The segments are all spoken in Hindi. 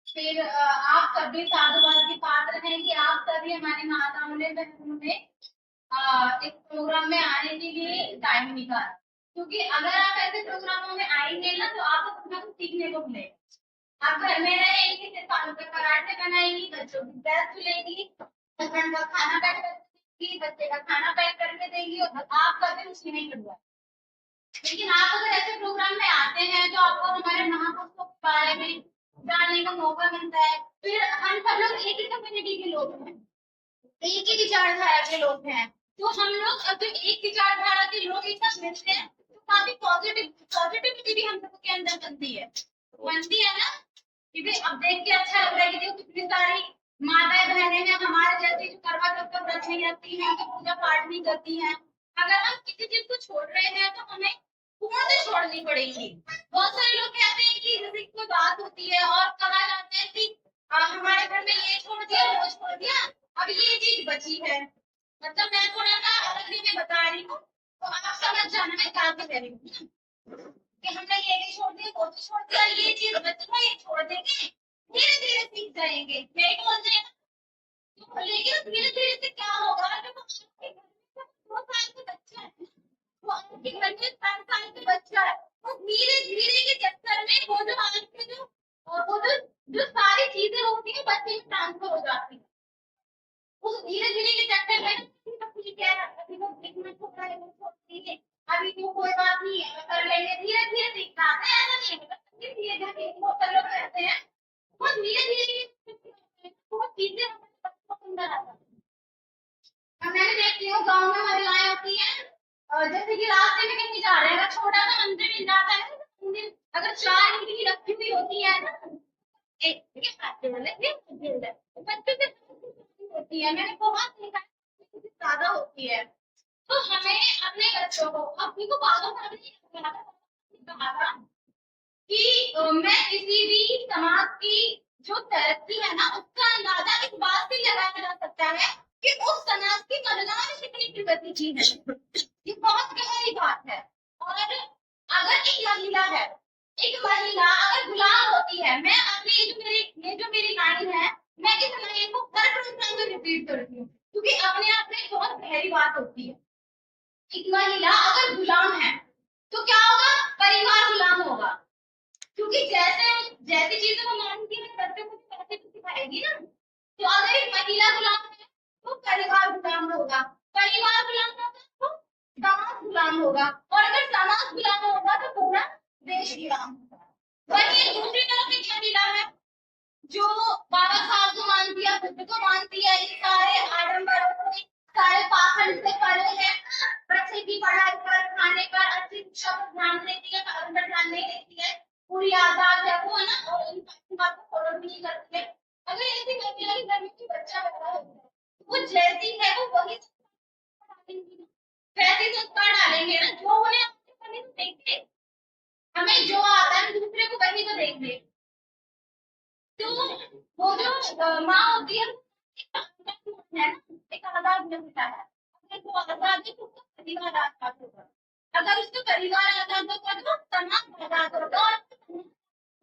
फिर आप सभी साधुवाद के पात्र हैं कि आप सभी हमारी माताओं ने बहनों ने इस प्रोग्राम में आने के लिए टाइम निकाला, क्योंकि अगर आप ऐसे प्रोग्रामों में आएंगे ना तो आपको कुछ ना कुछ सीखने को मिलेगा। आप घर में रहेंगी, सिर्फ आलू के पराठे बनाएंगी, बच्चों की गैस धुलेंगी, हस्बैंड का खाना पैक करके देंगी, बच्चे का खाना पैक करके देंगी और आपका दिन उसी में कटवा। लेकिन आप अगर ऐसे प्रोग्राम में आते हैं तो आपको हमारे महापुरुषों के बारे में जानने का मौका मिलता है। फिर हम सब लोग एक ही कम्युनिटी के लोग हैं, एक ही विचारधारा के लोग हैं, तो हम लोग अब जो एक विचारधारा के लोग एक साथ मिलते हैं तो काफी पॉजिटिविटी भी हम सबके अंदर बनती है ना। क्योंकि अब देख के अच्छा लग रहा है कि देखो कितनी सारी माताएं बहनें हैं हमारे जैसी जो करवा चौथ का व्रत नहीं रखती हैं, जो पूजा पाठ नहीं करती हैं। अगर हम किसी चीज को छोड़ रहे हैं तो हमें पूर्ण छोड़नी पड़ेगी। बहुत सारे लोग कहते हैं कि जैसे कोई बात होती है और कहा जाता है कि हमारे घर में ये छोड़ दिया वो छोड़ दिया, अब ये चीज बची है। मतलब मैं थोड़ा सा अलग वे में बता रही हूँ तो आप समझ जाना मैं क्या कह रही हूँ कि हमने ये भी छोड़ दिया वो भी छोड़ दिया, ये चीज बची है ये छोड़ देंगे, धीरे धीरे सीख जाएंगे, यही बोल रहे हैं। तो लेकिन धीरे धीरे से क्या होगा जब आपके घर में 2 साल का बच्चा है, वो आपके घर में 7 साल का बच्चा है, तो धीरे धीरे के चक्कर में वो जो आपके जो सारी चीजें होती है बच्चे में ट्रांसफर हो जाती है। उस धीरे धीरे के चक्कर में ठीक है अभी वो देखना छोटा है वो छोड़ दीजिए, अभी तो कोई बात नहीं है कर लेंगे, धीरे धीरे सीखना है। ऐसा नहीं है धीरे धीरे बहुत सारे लोग कहते हैं वो धीरे धीरे बहुत चीजें हमें पसंद आता है। मैंने देखती हूँ गाँव में महिलाएं होती हैं, जैसे कि रास्ते में कहीं जा रहे हैं, अगर छोटा सा मंदिर मिल जाता है ना, मंदिर अगर 4 ईंट की रखी हुई होती है ना, एक ये खाते वाले ये मंदिर है, बच्चों से होती है, मैंने बहुत देखा है ज्यादा होती है। तो हमें अपने बच्चों को अपनी को पागल कहा था कि मैं किसी भी समाज की जो तरक्की है ना उसका अंदाजा इस बात से लगाया जा सकता है कि उस समाज की महिलाएं कितनी प्रगति की है। ये बहुत गहरी बात है। और अगर एक महिला अगर गुलाम होती है, मैं अपनी ये जो मेरी लाइन है, मैं इस लाइन को हर प्रोग्राम में रिपीट करती हूँ क्योंकि अपने आप में बहुत गहरी बात होती है। एक महिला अगर गुलाम है तो क्या होगा, परिवार गुलाम होगा, क्योंकि जैसे जैसी चीजें वो मानती है बच्चों को वैसे तो सिखाएगी ना। तो अगर एक महिला गुलाम है तो परिवार गुलाम होगा, परिवार गुलाम होगा तो समाज गुलाम होगा, और अगर समाज गुलाम होगा तो पूरा देश गुलाम होगा। वही दूसरी तरफ एक महिला है जो बाबा साहब को मानती है, बुद्ध को मानती है, ये सारे आडम्बरों से सारे पाखंड से परे है, बच्चे की पढ़ाई पर खाने पर अच्छी शिक्षा पर ध्यान देती है, कारण पर ध्यान नहीं देती है, पूरी आजाद है वो ना, और इन बात को फॉलो भी नहीं करती है। अगर ऐसी महिला के घर में कोई बच्चा पैदा होता है वो जैसी है वो वही वैसे संस्कार डालेंगे ना, जो उन्हें अपने करने को देंगे, हमें जो आता है दूसरे को वही तो देंगे। तो वो जो माँ होती है ना, एक आजाद होता है, अगर वो आजाद है तो उसका परिवार आजाद होगा, अगर उसका परिवार आजाद होगा तो समाज आजाद होगा, और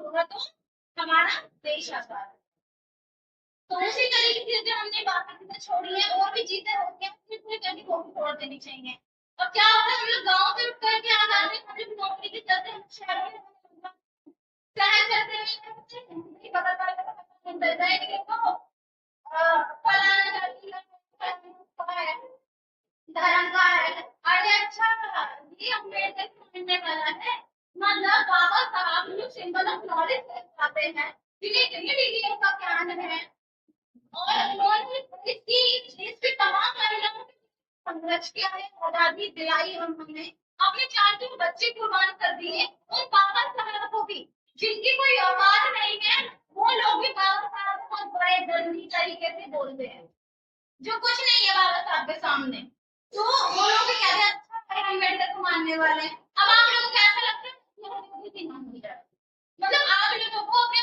होगा तो हमारा देश आजाद। तो उसी तरीके से जो हमने बाकी चीजें छोड़ी है और भी चीजें होती हैं पूरी करके वो भी छोड़ देनी चाहिए। अब क्या होता है हम लोग गाँव से उठ करके आ जाते हैं, हम लोग नौकरी के चलते हम शहर में शहर चलते हैं पता चलता है कि वो फलाना जाति का है, धर्म का है। अरे अच्छा, ये अम्बेडकर मानने वाला है, मतलब बाबा साहब जो सिंबल ऑफ नॉलेज सिखाते हैं, जिन्हें डिग्री का ज्ञान है, और उन्होंने इसकी तमाम महिलाओं को संघर्ष किया है, आजादी दिलाई है उन्होंने, अपने 4 बच्चे कुर्बान कर दिए, उन बाबा साहब को भी जिनकी कोई औकात नहीं है वो लोग भी बाबा साहब को बहुत बड़े गंदी तरीके से बोलते हैं, जो कुछ नहीं है बाबा साहब के सामने। तो वो लोग भी कहते हैं अच्छा है अम्बेडकर को मानने वाले हैं। अब आप लोगों को कैसा लगता है, मतलब आप लोगों को अपने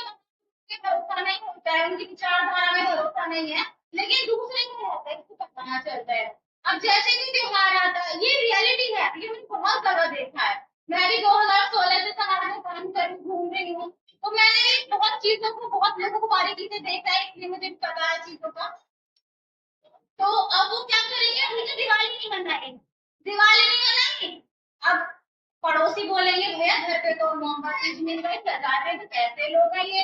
पे भरोसा नहीं होता है, उनकी विचारधारा में भरोसा नहीं है, लेकिन दूसरे को रहता है, इसको पता चलता है। अब जैसे कि त्योहार आता है, ये रियलिटी है, ये मैंने बहुत जगह देखा है। मैं भी 2016 से समाज में काम कर घूम रही हूँ, तो मैंने भी बहुत चीजों को, बहुत लोगों को बारीकी से देखा है, इसलिए मुझे पता है चीजों का। तो अब वो क्या करेंगे, अभी तो दिवाली नहीं मनाएंगे, दिवाली नहीं मनाएंगे। अब पड़ोसी बोलेंगे भैया घर पे तो मोमबत्ती मिल गई, सजा रहे, तो कैसे लोग हैं ये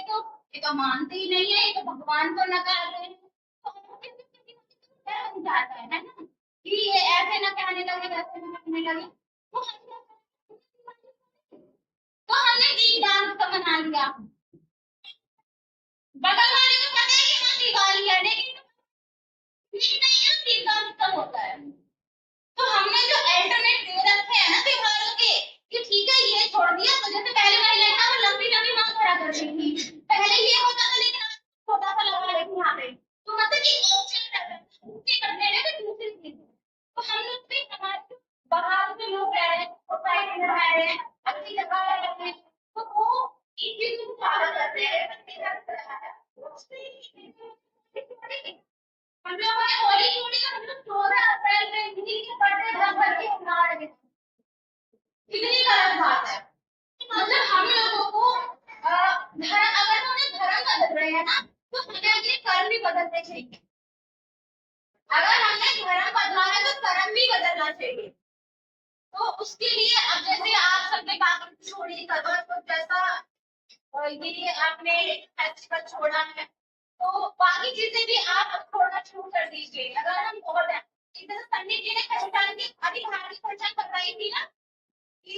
तो मानते ही नहीं है, ये तो भगवान को नकार रहे हैं। तो बन जाता है ना, कि ये ऐसे ना कहने लगे, वैसे ना कहने लगे। तो हमने दीप दान का मना लिया, बगल वाले को पता है कि हाँ दिवाली है, लेकिन नहीं नहीं है, दीप दान कब होता है। तो हमने जो अल्टरनेट दे रखे हैं ना त्योहारों के, कि ठीक है ये छोड़ दिया, तो जैसे पहले मैंने देखा वो लंबी लंबी मांग खड़ा कर रही थी, पहले ये होता था, लेकिन आज छोटा सा लगा रही थी यहाँ पे। तो मतलब कि ऑप्शन रहता है, दूसरी करने में तो दूसरी चीज। तो हम लोग भी हमारे बाहर के लोग रह रहे हैं, सोसाइटी में रह रहे हैं, अच्छी जगह रह रहे हैं, तो वो इन चीजों को फॉलो करते हैं। हम लोगों ने होली छोड़ी, तो हम लोग 14 अप्रैल में किसी के बर्थडे भर भर के मना रहे थे। कितनी गलत बात है। मतलब हम लोगों को धर्म, अगर हम धर्म बदल रहे हैं ना, तो हमें अपने कर्म भी बदलने चाहिए। अगर हमने धर्म बदला है तो कर्म भी बदलना चाहिए। तो उसके लिए अब जैसे आप सबने बात छोड़ी, कदर को जैसा ये आपने फेस्टिवल छोड़ा है, तो बाकी चीजें भी आप छोड़ना शुरू कर दीजिए। अगर हम बहुत है, इधर पंडित जी ने पहचान की, अभी धार्मिक पहचान बताई थी ना, कि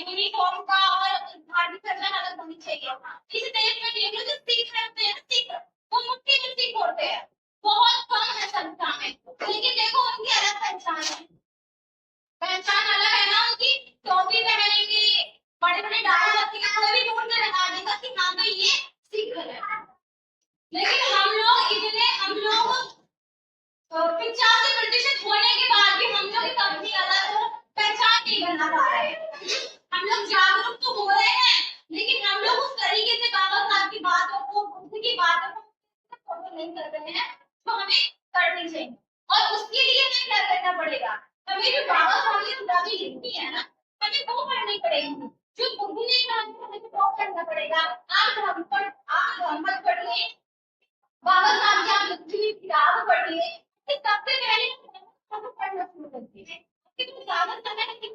यूनिफॉर्म का और धार्मिक पहचान अलग होनी चाहिए। इस देश में देख लो जो सिख रहते हैं, सिख वो मुट्ठी में सिख होते हैं, बहुत कम है संख्या में, लेकिन देखो उनकी अलग पहचान है, पहचान अलग है ना उनकी। टोपी पहनेंगे, बड़े बड़े डाल रखेंगे, कोई भी ढूंढ के लगा देगा कि हाँ भाई ये सिख है। लेकिन हम लोग 85% होने के बाद भी हम लोग अपनी अलग पहचान नहीं बना पा रहे हैं। हम लोग जागरूक तो हो रहे हैं, लेकिन हम लोग उस तरीके से बाबा साहब की बातों को, उनकी बातों को फॉलो नहीं कर रहे हैं जो हमें करनी चाहिए। और उसके लिए हमें क्या करना पड़ेगा, हमें जो बाबा साहब की किताबें लिखी है ना, हमें वो पढ़नी पड़ेगी। जो बुद्धि ने कहा हमें वो करना पड़ेगा। आप धर्म पढ़िए, बाबा साहब की आप लिखी किताब पढ़िए, सबसे पहले पढ़ना शुरू करती है। क्योंकि ज्यादा समय के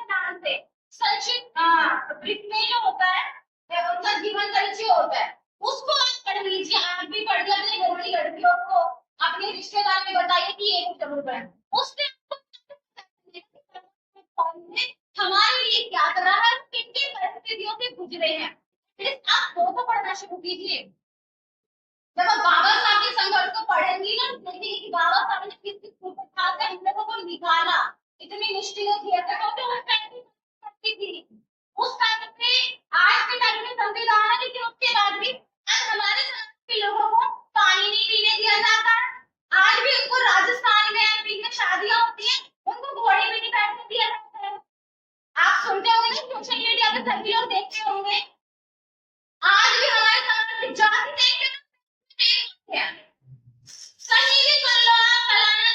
नाम से संक्षिप्त में जो होता है उनका जीवन परिचय होता है, उसको आप पढ़ लीजिए। आप भी पढ़िए, अपने घर की लड़कियों को, अपने रिश्तेदार में बताइए कि ये जरूर पढ़ें। उससे हमारे लिए क्या कर रहा है, किन किन परिस्थितियों से गुजरे हैं, आप वो तो पढ़ना शुरू कीजिए। जब आप बाबा साहब के संघर्ष को पढ़ेंगी ना, देखेंगे कि बाबा साहब ने किस किस खास से हम लोगों को निकाला, इतनी मुश्किलें थी, तो उस टाइम करती थी। उस टाइम पे आज के टाइम में संविधान है, लेकिन उसके बाद भी आज हमारे समाज के लोगों को पानी नहीं पीने दिया जाता है। आज भी उनको राजस्थान में एमपी में शादियां होती है, उनको घोड़े में नहीं बैठने दिया जाता है। आप सुनते होंगे ना, सोशल मीडिया पे सभी लोग देखते होंगे, आज भी हमारे समाज में जाति देखते हैं। कहीं भी कर लो आप, फलाना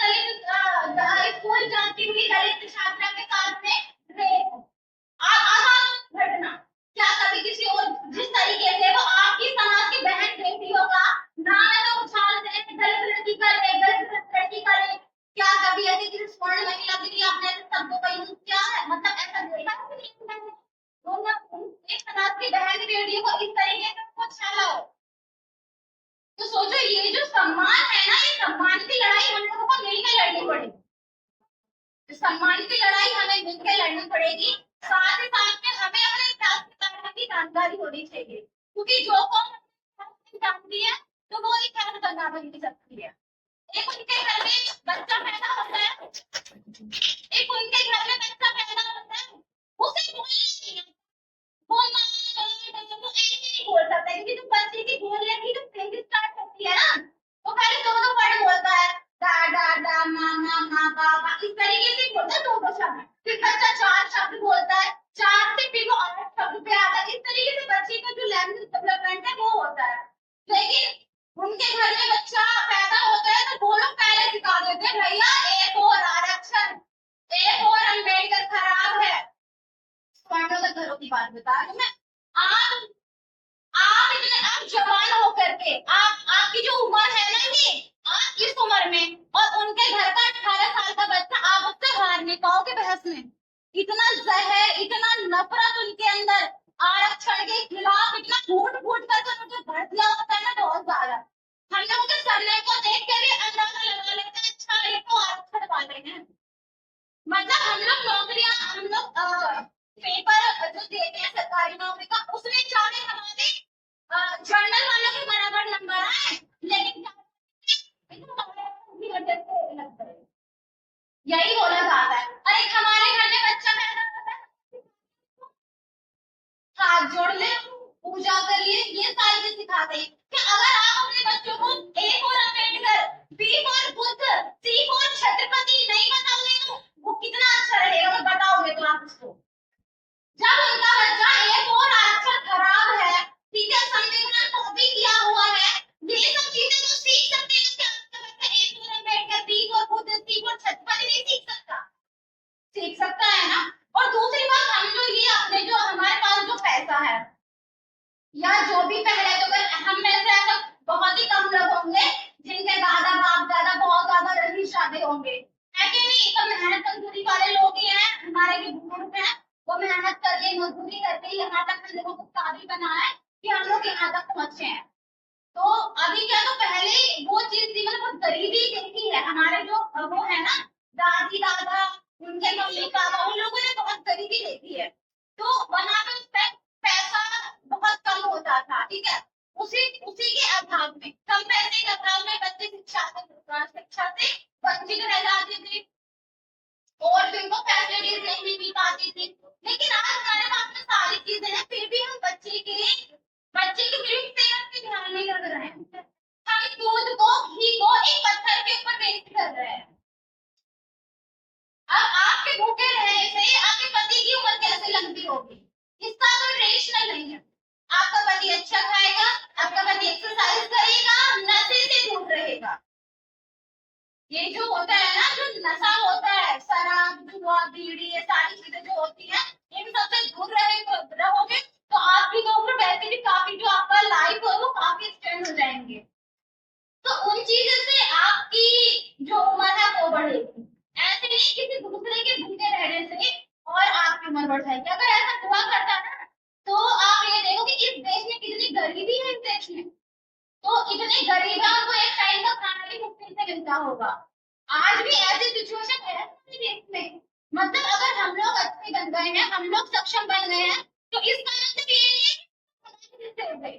दलित स्कूल जाती हुई दलित छात्रा के साथ में रेप, आसान घटना, क्या कभी किसी और जिस तरीके से वो आपकी समाज की बहन बेटियों का नाम है तो उछाल दे, दलित लड़की का रेप, दलित लड़की का रेप, क्या कभी ऐसी किसी स्वर्ण महिला के लिए आपने शब्दों का यूज किया है? मतलब ऐसा देखा है एक समाज की बहन बेटियों को इस तरीके से उनको छाला हो। तो सोचो ये जो सम्मान है ना, ये सम्मान की लड़ाई हम लोगों को मिलकर लड़नी पड़ेगी। सम्मान की लड़ाई हमें मिलकर लड़नी पड़ेगी। साथ ही साथ में हमें अपने इतिहास के बारे में भी जानकारी होनी चाहिए, क्योंकि जो कौन जानती है तो वो इतिहास बना बनी सकती है। एक उनके घर में बच्चा पैदा होता है, एक उनके घर में बच्चा पैदा होता है, उसे बोलना नहीं, वो माँ वो ऐसे नहीं बोल सकता, क्योंकि तुम बच्चे की बोलने की जो स्टेज स्टार्ट होती है ना, वो पहले दो वर्ड बोलता है, डा डा डा मामा माँ बाबा, इस तरीके से बोलता है दो शब्द। फिर बच्चा 4 शब्द बोलता है, 4 से फिर वो 8 शब्द पे आता है। इस तरीके से बच्चे का जो लैंग्वेज डेवलपमेंट है वो होता है। लेकिन उनके घर में बच्चा पैदा होता है तो वो लोग पहले सिखा देते हैं, भैया ए फॉर आरक्षण, ए फॉर अम्बेडकर खराब है। स्वर्णों के घरों की आपकी जो उम्र है ना, ये आप इस उम्र में और उनके घर का 18 साल का बच्चा, आप उससे हार नहीं पाओगे बहस में। इतना जहर, इतना नफरत उनके अंदर, आरक्षण के खिलाफ इतना फूट फूट कर उनको भर दिया होता है ना, बहुत ज्यादा। हम लोग के सरनेम को देख के भी अंदाजा लगा लेते हैं, अच्छा ये तो आरक्षण वाले हैं। मतलब हम लोग नौकरियां, हम लोग पेपर जो देते हैं सरकारी नौकरी का, उसमें चाहे हमारे जर्नल वालों के बराबर नंबर आए, लेकिन यही बोला जाता है। अरे हमारे घर में बच्चा पैदा होता है, हाथ जोड़ ले, पूजा कर लिए, ये सारी चीज सिखाते हैं कि अगर आप अपने बच्चों को A for Ambedkar, B for Buddha, C for Chhatrapati नहीं बताओगे तो वो कितना अच्छा रहेगा, और बताओगे तो आप उसको। जब उनका बच्चा ए फॉर आरक्षण खराब है, ठीक है, संविधान कॉपी किया हुआ है, ये सब चीजें तो सीख सकते हैं कि आपका बच्चा A for Ambedkar, B for Buddha, C for Chhatrapati नहीं सीख सकता? सीख सकता है ना। और दूसरी बात, हम जो ये अपने जो हमारे पास जो पैसा है, या जो भी पहले, तो अगर हम में से ऐसा बहुत ही कम लोग होंगे जिनके दादा बाप दादा बहुत ज्यादा रईस शादी होंगे, है कि नहीं? तो मेहनत मजदूरी वाले लोग ही हैं हमारे, जो बुजुर्ग हैं, वो मेहनत करके मजदूरी करके यहाँ तक हम लोगों को काबिल बना है कि हम लोग यहाँ तक पहुंचे हैं। तो अभी क्या, तो पहले वो चीज थी, मतलब गरीबी देखी है हमारे जो वो है ना, दादी दादा, उनके मम्मी पापा, उन लोगों ने बहुत गरीबी देखी है। तो वहां पे पैसा बहुत कम होता था, ठीक है, उसी उसी के अभाव में, कम पैसे के अभाव में बच्चे शिक्षा से वंचित रह जाते थे, और भी उनको फैसिलिटीज नहीं मिल पाती थी। लेकिन आज हमारे पास में सारी चीजें हैं, फिर भी हम बच्चे की मिल्क सेहत पे ध्यान नहीं रख रहे हैं। हम दूध को, घी को एक पत्थर के ऊपर वेस्ट कर रहे हैं। अब आपके भूखे रहने से आपके पति की उम्र कैसे लंबी होगी? इसका तो रेशनल नहीं है। आपका पति अच्छा खाएगा, आपका पति एक्सरसाइज करेगा, नशे से दूर रहेगा। ये जो होता है ना, जो नशा होता है, शराब, जुआ, बीड़ी, ये सारी चीजें जो होती है, इन सबसे दूर रहोगे तो आपकी तो उम्र वैसे भी काफी, जो आपका लाइफ है वो काफी एक्सटेंड हो जाएंगे। तो उन चीजों से आपकी जो उम्र है वो बढ़ेगी। ऐसे नहीं किसी दूसरे के भूखे रहने से और आपकी उम्र बढ़ जाएगी। अगर ऐसा हुआ करता ना, तो आप ये देखो कि इस देश में कितनी गरीबी है, इस देश में तो इतने गरीब है, उनको एक टाइम का खाना भी मुश्किल से मिलता होगा। आज भी ऐसी सिचुएशन है हमारे देश में। मतलब अगर हम लोग अच्छे बन गए हैं, हम लोग सक्षम बन गए हैं, तो इसका मतलब ये नहीं है कि हम हो गए।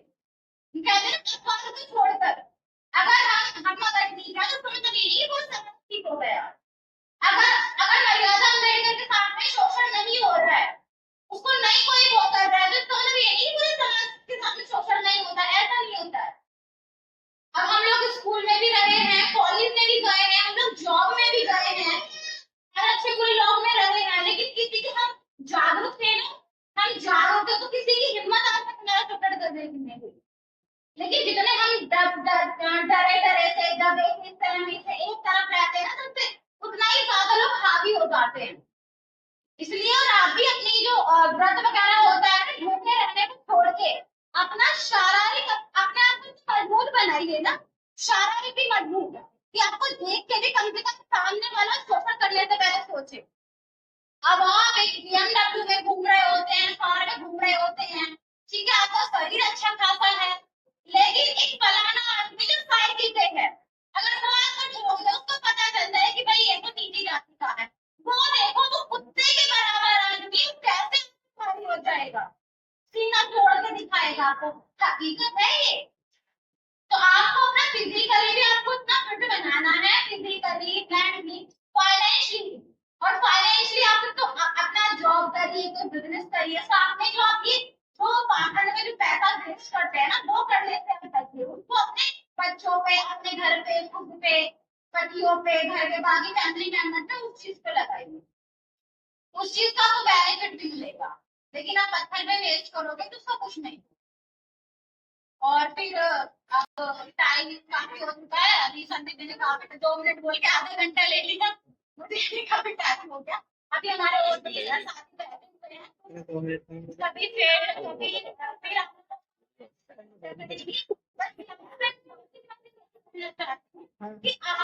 कहते हैं अखबार को छोड़कर, अगर हम अगर ठीक है, तो मतलब ये नहीं कि वो सब ठीक हो गया। अगर अगर मर्यादा अम्बेडकर के सामने शोषण नहीं हो रहा है, उसको नहीं कोई वो कर रहा है, तो इसका मतलब ये नहीं कि पूरे समाज के सामने शोषण नहीं होता है, ऐसा नहीं होता है। अब हम लोग स्कूल में भी रहे हैं, कॉलेज में भी गए हैं, हम लोग जॉब में भी गए हैं, हर अच्छे बुरे लोग में रहे हैं, लेकिन किसी के हम जागरूक थे ना, हम जागरूक थे तो किसी की हिम्मत आज तक मेरा टुकड़ करने की नहीं हुई। लेकिन जितने हम डरे डरे से, दबे से, सहमी से एक तरफ रहते हैं ना, सबसे उतना ही ज्यादा लोग हावी हो जाते हैं। इसलिए और आप भी अपनी जो व्रत वगैरह होता है ना, भूखे रहने को छोड़ के अपना शारीरिक अपने आप को मजबूत बनाइए ना, शारीरिक भी मजबूत है कि आपको देख के भी कम से कम सामने वाला शोषण करने से पहले सोचे। अब आप एक BMW में घूम रहे होते हैं, कार में घूम रहे होते हैं, ठीक है, आपका शरीर अच्छा खासा है, लेकिन एक फलाना आदमी जो साइकिल पे है, अगर वो आपको ठोक दे, उसको पता चलता है कि भाई ये तो नीची जाति का है, वो देखो तो कुत्ते के बराबर आदमी कैसे भारी हो जाएगा, सीना तोड़ के दिखाएगा आपको। हकीकत है ये। तो आपको अपना फिजिकली भी आपको इतना फिट बनाना है, फिजिकली, मेंटली, फाइनेंशियली। और फाइनेंशियली आप तो अपना जॉब करिए, कोई बिजनेस करिए, साथ में जो आपकी जो पार्टनर में जो पैसा वेस्ट करते हैं ना, वो करने से आप बचिए। उसको अपने बच्चों पे, अपने घर पे, खुद पे, पतियों पे, घर के बाकी फैमिली मेंबर पे उस चीज पे लगाइए। उस चीज का आपको बेनिफिट भी मिलेगा। लेकिन आप पत्थर पे वेस्ट करोगे तो उसका कुछ नहीं। और फिर अब टाइम काफी हो चुका है, अभी संदीप जी ने कहा 2 मिनट बोल के आधा घंटा ले लिया, मुझे काफी टाइम हो गया। अभी हमारे और भी साथी बैठे हुए हैं, कभी फिर कि आप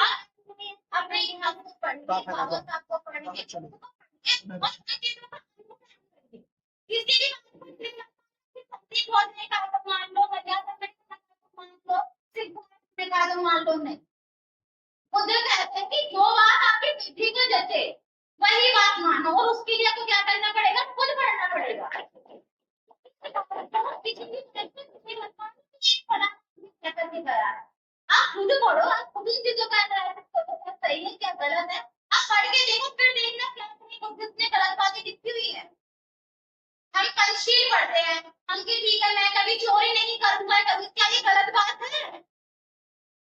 अपने यहाँ को पढ़िए, भागवत आपको पढ़िए, किसी भी खोजने का तो मान लो, मर्यादा मान लो, सिर्फ का तो मान लो नहीं। मुझे कहते हैं कि जो बात आपकी बुद्धि को जचे वही बात मानो, और उसके लिए आपको क्या करना पड़ेगा, खुद पढ़ना पड़ेगा। आप खुद पढ़ो, आप खुद चीजों का सही है क्या गलत है, आप पढ़ के देखो, फिर देखना क्या किसने गलत बातें लिखी हुई है। हम पंचशील पढ़ते हैं, हम कि ठीक है मैं कभी चोरी नहीं करूंगा, कभी क्या ये गलत बात है?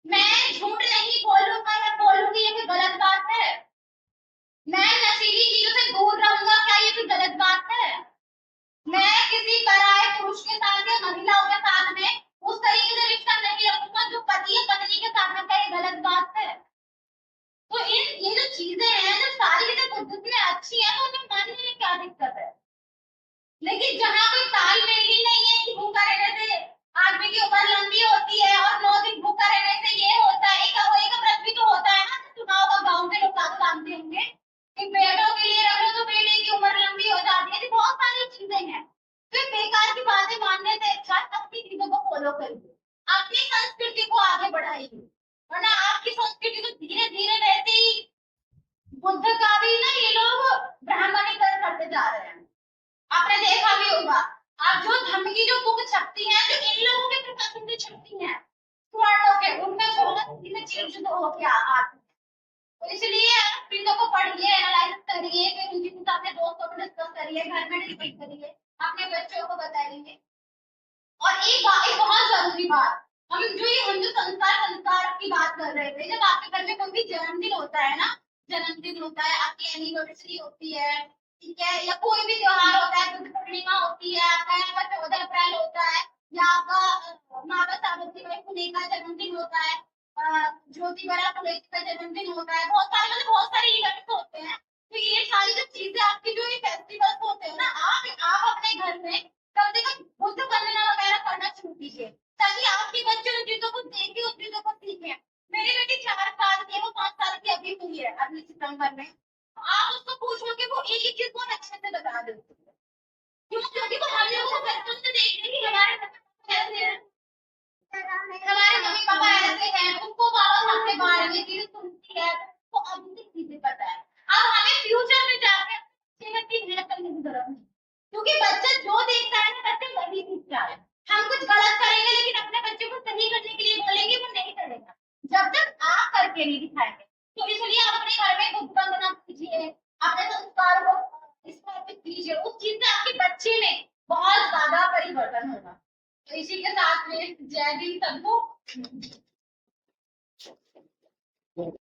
मैं झूठ नहीं बोलूंगा या बोलूंगी ये कोई गलत बात है? मैं नशीली चीजों से दूर रहूंगा, क्या ये कोई गलत बात है? मैं किसी पराये पुरुष के साथ या महिलाओं के साथ में उस तरीके से रिश्ता नहीं रखूंगा जो पति या पत्नी के साथ में, क्या ये गलत बात है? तो ये जो चीजें हैं, जो सारी चीजें बुद्धिज्म में अच्छी है, तो उन्हें मानने में क्या दिक्कत है? लेकिन जहाँ कोई तालमेल ही नहीं है कि भूखा रहने से आदमी की उम्र लंबी होती है और 9 दिन भूखा रहने से ये होता है, एक व्रत भी तो होता है ना, सुना होगा गाँव के लोग जानते होंगे कि बेटों के लिए रख लो तो बेटे की उम्र लंबी हो जाती है। बहुत सारी चीजें हैं, फिर बेकार की बातें मानने से अच्छा अपनी चीजों को फॉलो करिए, अपनी संस्कृति को आगे बढ़ाइए, वरना आपकी संस्कृति तो धीरे धीरे वैसे ही बुद्ध का भी ना ये लोग ब्राह्मणीकरण करते जा रहे हैं। आपने देखा भी होगा, आप जो धर्म की जो बुक छपती है, जो इन लोगों के प्रकाशन से छपती है स्वर्णों के, उनमें बहुत चीजें चेंज तो हो गया आती है। तो इसलिए आप चीजों को पढ़िए, एनालाइज करिए, फिर उनके हिसाब से दोस्तों को डिस्कस करिए, घर में डिस्कस करिए, अपने बच्चों को बताइए। और एक बहुत जरूरी बात, हम जो संस्कार की बात कर रहे थे, जब आपके घर में कोई भी जन्मदिन होता है ना, जन्मदिन होता है, आपकी एनिवर्सरी होती है, ठीक है, या कोई भी त्योहार होता है, बुद्ध पूर्णिमा होती है, आपका 14 अप्रैल होता है, या आपका माता सावित्रीबाई फुले का जन्मदिन होता है, ज्योतिबा फुले का जन्मदिन होता है, बहुत सारे इवेंट्स होते हैं। तो ये सारी जो चीजें आपकी जो ये फेस्टिवल्स होते हैं ना, आप अपने घर में कम से कम बुद्ध वंदना वगैरह करना शुरू कीजिए, ताकि आपके बच्चे उन चीजों को देखे, उन चीजों को सीखे। मेरी बेटी 4 साल की है, वो 5 साल की अभी हुई है अगले सितंबर में। आप उसको पूछोगे वो एक एक चीज बहुत अच्छे से बता देती है, क्यों? क्योंकि वो हम लोगों को बचपन से देख रही है कि हमारे बच्चे कैसे हैं, हमारे मम्मी पापा ऐसे हैं, उनको बाबा साहब के बारे में चीजें सुनती है, तो अभी से चीजें पता है। अब हमें फ्यूचर में जाके बच्चे की मेहनत करने की जरूरत नहीं, क्योंकि बच्चा जो देखता है ना, बच्चे वही सीखता है। हम कुछ गलत करेंगे लेकिन अपने बच्चे को सही करने के लिए बोलेंगे, वो नहीं करेगा जब तक आप करके नहीं दिखाएंगे। तो इसलिए आप अपने घर में बुद्ध वंदना कीजिए, अपने संस्कार को स्थापित कीजिए, उस चीज से आपके बच्चे में बहुत ज्यादा परिवर्तन होगा। तो इसी के साथ में जय हिंद सबको।